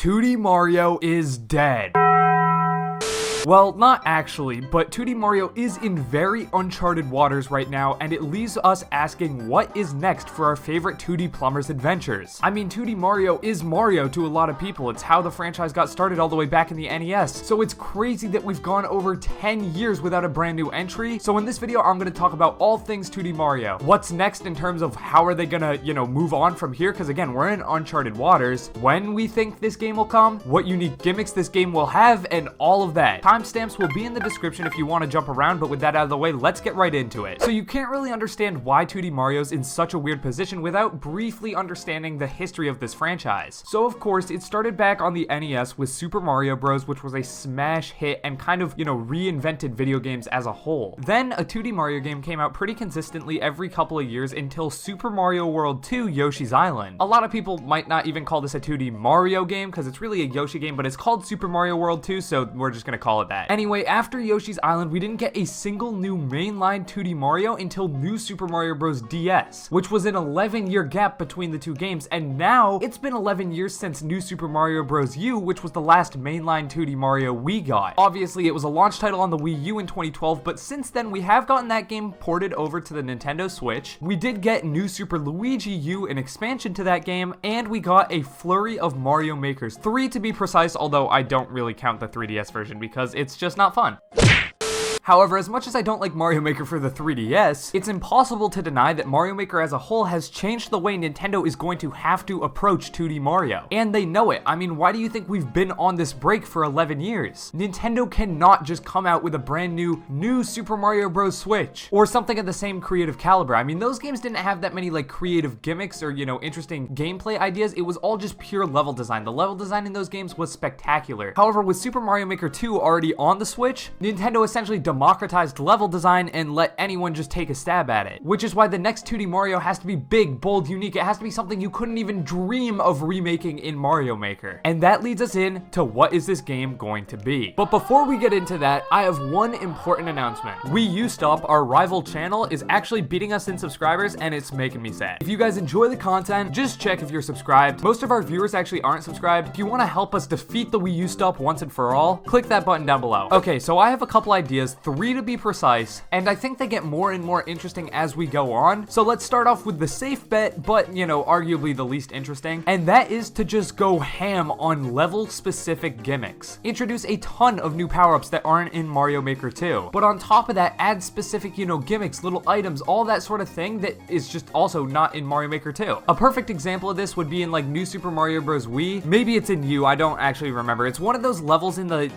2D Mario is dead. Well, not actually, but 2D Mario is in very uncharted waters right now, and it leaves us asking what is next for our favorite 2D plumbers adventures. I mean, 2D Mario is Mario to a lot of people. It's how the franchise got started all the way back in the NES, so it's crazy that we've gone over 10 years without a brand new entry. So in this video, I'm going to talk about all things 2D Mario. What's next in terms of how are they gonna, move on from here, because again, we're in uncharted waters. When we think this game will come, what unique gimmicks this game will have, and all of that. Timestamps will be in the description if you want to jump around, but with that out of the way, let's get right into it. So you can't really understand why 2D Mario's in such a weird position without briefly understanding the history of this franchise. So of course, it started back on the NES with Super Mario Bros, which was a smash hit and kind of, reinvented video games as a whole. Then a 2D Mario game came out pretty consistently every couple of years until Super Mario World 2 Yoshi's Island. A lot of people might not even call this a 2D Mario game because it's really a Yoshi game, but it's called Super Mario World 2, so we're just gonna call it that. Anyway, after Yoshi's Island, we didn't get a single new mainline 2D Mario until New Super Mario Bros. DS, which was an 11-year gap between the two games, and now it's been 11 years since New Super Mario Bros. U, which was the last mainline 2D Mario we got. Obviously, it was a launch title on the Wii U in 2012, but since then, we have gotten that game ported over to the Nintendo Switch. We did get New Super Luigi U, an expansion to that game, and we got a flurry of Mario Makers, 3 to be precise, although I don't really count the 3DS version because it's just not fun. However, as much as I don't like Mario Maker for the 3DS, it's impossible to deny that Mario Maker as a whole has changed the way Nintendo is going to have to approach 2D Mario. And they know it. I mean, why do you think we've been on this break for 11 years? Nintendo cannot just come out with a brand new Super Mario Bros. Switch, or something of the same creative caliber. I mean, those games didn't have that many creative gimmicks or, interesting gameplay ideas. It was all just pure level design. The level design in those games was spectacular. However, with Super Mario Maker 2 already on the Switch, Nintendo essentially democratized level design and let anyone just take a stab at it. Which is why the next 2D Mario has to be big, bold, unique. It has to be something you couldn't even dream of remaking in Mario Maker. And that leads us in to what is this game going to be. But before we get into that, I have one important announcement. Wii U Stop, our rival channel, is actually beating us in subscribers, and it's making me sad. If you guys enjoy the content, just check if you're subscribed. Most of our viewers actually aren't subscribed. If you want to help us defeat the Wii U Stop once and for all, click that button down below. Okay, so I have a couple ideas, 3 to be precise, and I think they get more and more interesting as we go on. So let's start off with the safe bet, but arguably the least interesting, and that is to just go ham on level specific gimmicks. Introduce a ton of new power-ups that aren't in Mario Maker 2, but on top of that, add specific, gimmicks, little items, all that sort of thing that is just also not in Mario Maker 2. A perfect example of this would be in New Super Mario Bros. Wii. Maybe it's in U, I don't actually remember. It's one of those levels in the,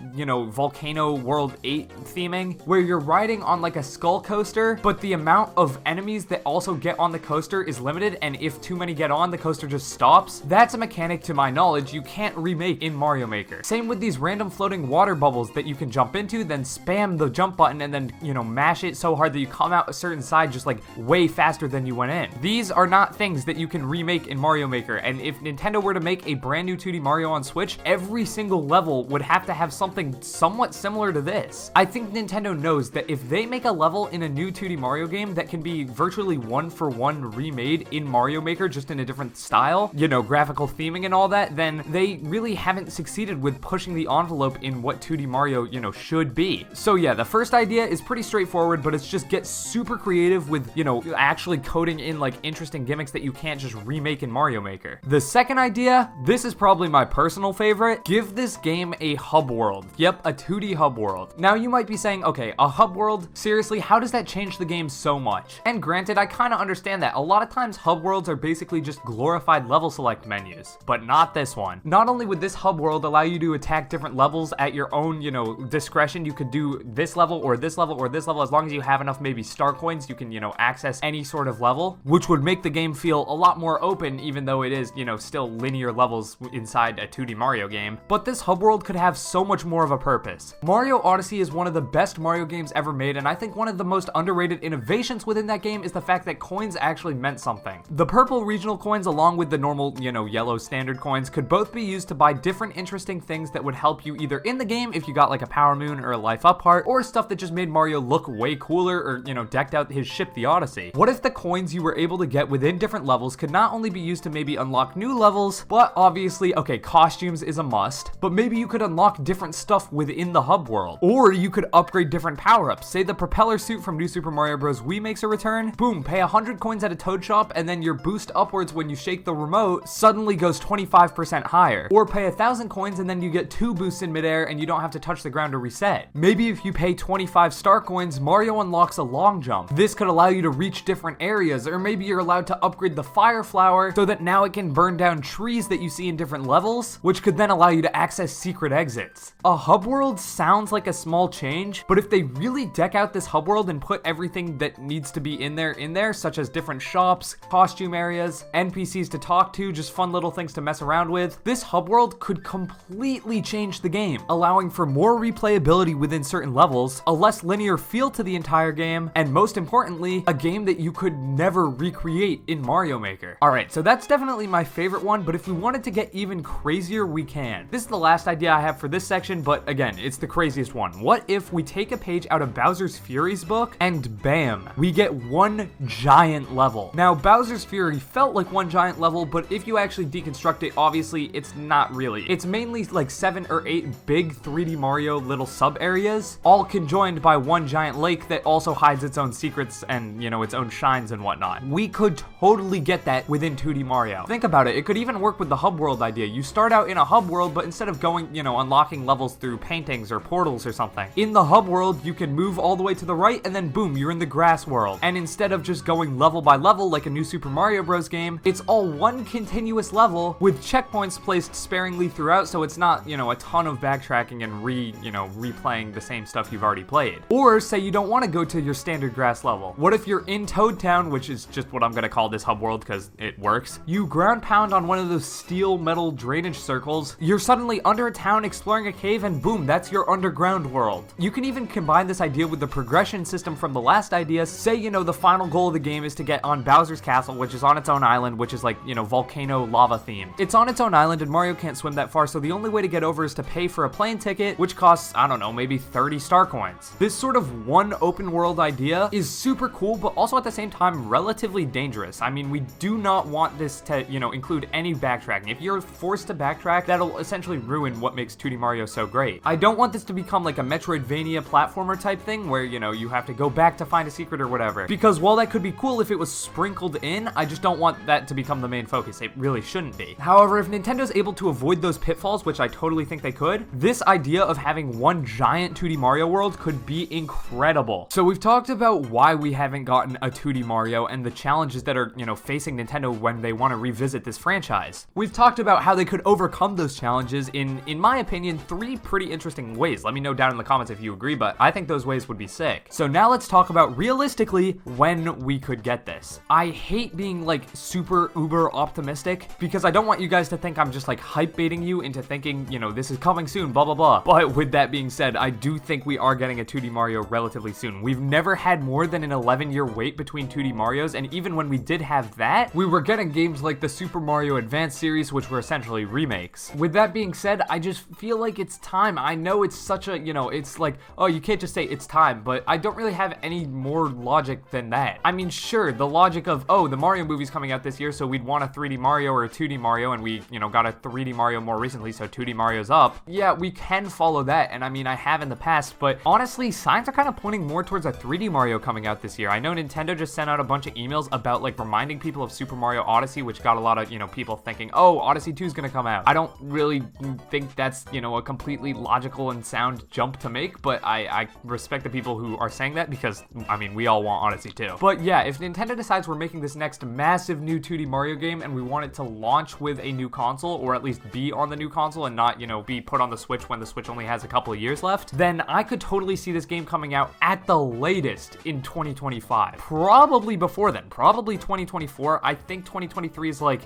Volcano World 8 theming, where you're riding on a skull coaster, but the amount of enemies that also get on the coaster is limited, and if too many get on, the coaster just stops. That's a mechanic, to my knowledge, you can't remake in Mario Maker. Same with these random floating water bubbles that you can jump into, then spam the jump button, and then, mash it so hard that you come out a certain side just way faster than you went in. These are not things that you can remake in Mario Maker, and if Nintendo were to make a brand new 2D Mario on Switch, every single level would have to have something somewhat similar to this. I think Nintendo knows that if they make a level in a new 2D Mario game that can be virtually one-for-one remade in Mario Maker, just in a different style, graphical theming and all that, then they really haven't succeeded with pushing the envelope in what 2D Mario, should be. So yeah, the first idea is pretty straightforward, but it's just get super creative with, actually coding in interesting gimmicks that you can't just remake in Mario Maker. The second idea, this is probably my personal favorite, give this game a hub world. Yep, a 2D hub world. Now you might be saying, okay, a hub world, seriously, how does that change the game so much? And granted, I kind of understand that. A lot of times hub worlds are basically just glorified level select menus, but not this one. Not only would this hub world allow you to attack different levels at your own, discretion, you could do this level or this level or this level, as long as you have enough maybe star coins, you can, access any sort of level, which would make the game feel a lot more open, even though it is, still linear levels inside a 2D Mario game. But this hub world could have so much more of a purpose. Mario Odyssey is one of the best best Mario games ever made, and I think one of the most underrated innovations within that game is the fact that coins actually meant something. The purple regional coins, along with the normal, yellow standard coins, could both be used to buy different interesting things that would help you either in the game if you got like a Power Moon or a Life Up heart, or stuff that just made Mario look way cooler, or, decked out his ship, the Odyssey. What if the coins you were able to get within different levels could not only be used to maybe unlock new levels, but obviously, okay, costumes is a must, but maybe you could unlock different stuff within the hub world, or you could upgrade different power-ups. Say the propeller suit from New Super Mario Bros. Wii makes a return, boom, pay 100 coins at a Toad shop, and then your boost upwards when you shake the remote suddenly goes 25% higher. Or pay 1,000 coins and then you get 2 boosts in midair and you don't have to touch the ground to reset. Maybe if you pay 25 star coins, Mario unlocks a long jump. This could allow you to reach different areas, or maybe you're allowed to upgrade the fire flower so that now it can burn down trees that you see in different levels, which could then allow you to access secret exits. A hub world sounds like a small change, but if they really deck out this hub world and put everything that needs to be in there, such as different shops, costume areas, NPCs to talk to, just fun little things to mess around with, this hub world could completely change the game, allowing for more replayability within certain levels, a less linear feel to the entire game, and most importantly, a game that you could never recreate in Mario Maker. Alright, so that's definitely my favorite one, but if we wanted to get even crazier, we can. This is the last idea I have for this section, but again, it's the craziest one. What if we take a page out of Bowser's Fury's book, and bam, we get one giant level. Now, Bowser's Fury felt like one giant level, but if you actually deconstruct it, obviously, it's not really. It's mainly like 7 or 8 big 3D Mario little sub-areas, all conjoined by one giant lake that also hides its own secrets and, its own shines and whatnot. We could totally get that within 2D Mario. Think about it, it could even work with the hub world idea. You start out in a hub world, but instead of going, unlocking levels through paintings or portals or something, in the hub world, you can move all the way to the right, and then boom, you're in the grass world. And instead of just going level by level like a New Super Mario Bros. Game, it's all one continuous level with checkpoints placed sparingly throughout, so it's not, a ton of backtracking and replaying the same stuff you've already played. Or say you don't want to go to your standard grass level. What if you're in Toad Town, which is just what I'm gonna call this hub world because it works. You ground pound on one of those steel metal drainage circles, you're suddenly under a town exploring a cave, and boom, that's your underground world. You can even combine this idea with the progression system from the last idea. Say, the final goal of the game is to get on Bowser's Castle, which is on its own island, which is like, volcano lava themed. It's on its own island and Mario can't swim that far, so the only way to get over is to pay for a plane ticket, which costs, I don't know, maybe 30 star coins. This sort of one open world idea is super cool, but also at the same time relatively dangerous. I mean, we do not want this to, include any backtracking. If you're forced to backtrack, that'll essentially ruin what makes 2D Mario so great. I don't want this to become like a Metroidvania platformer type thing where, you have to go back to find a secret or whatever. Because while that could be cool if it was sprinkled in, I just don't want that to become the main focus. It really shouldn't be. However, if Nintendo's able to avoid those pitfalls, which I totally think they could, this idea of having one giant 2D Mario world could be incredible. So we've talked about why we haven't gotten a 2D Mario and the challenges that are, facing Nintendo when they want to revisit this franchise. We've talked about how they could overcome those challenges in my opinion, 3 pretty interesting ways. Let me know down in the comments if you agree, but I think those ways would be sick. So now let's talk about realistically when we could get this. I hate being like super uber optimistic because I don't want you guys to think I'm just like hype baiting you into thinking, this is coming soon, blah, blah, blah. But with that being said, I do think we are getting a 2D Mario relatively soon. We've never had more than an 11-year wait between 2D Marios, and even when we did have that, we were getting games like the Super Mario Advance series, which were essentially remakes. With that being said, I just feel like it's time. I know it's such a, it's like, oh, you can't just say it's time, but I don't really have any more logic than that. I mean, sure, the logic of, oh, the Mario movie's coming out this year, so we'd want a 3D Mario or a 2D Mario, and we, got a 3D Mario more recently, so 2D Mario's up. Yeah, we can follow that, and I mean, I have in the past, but honestly, signs are kind of pointing more towards a 3D Mario coming out this year. I know Nintendo just sent out a bunch of emails about, like, reminding people of Super Mario Odyssey, which got a lot of, people thinking, oh, Odyssey 2 is gonna come out. I don't really think that's, a completely logical and sound jump to make, but I respect the people who are saying that because, I mean, we all want Odyssey 2. But yeah, if Nintendo decides we're making this next massive new 2D Mario game and we want it to launch with a new console, or at least be on the new console and not, be put on the Switch when the Switch only has a couple of years left, then I could totally see this game coming out at the latest in 2025. Probably before then, probably 2024. I think 2023 is like,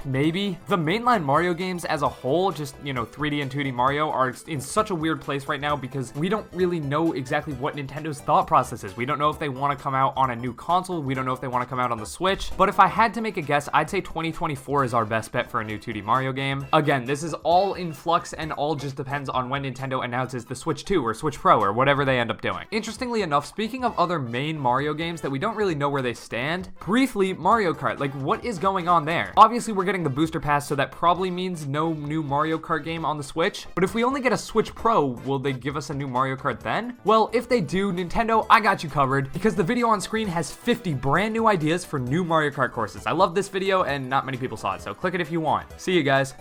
maybe. The mainline Mario games as a whole, just, 3D and 2D Mario are in such a weird place right now because we don't really really know exactly what Nintendo's thought process is. We don't know if they want to come out on a new console. We don't know if they want to come out on the Switch. But if I had to make a guess, I'd say 2024 is our best bet for a new 2D Mario game. Again, this is all in flux and all just depends on when Nintendo announces the Switch 2 or Switch Pro or whatever they end up doing. Interestingly enough, speaking of other main Mario games that we don't really know where they stand, briefly, Mario Kart, like what is going on there? Obviously, we're getting the booster pass, so that probably means no new Mario Kart game on the Switch. But if we only get a Switch Pro, will they give us a new Mario Kart then? Well, if they do, Nintendo, I got you covered, because the video on screen has 50 brand new ideas for new Mario Kart courses. I love this video and not many people saw it, so click it if you want. See you guys.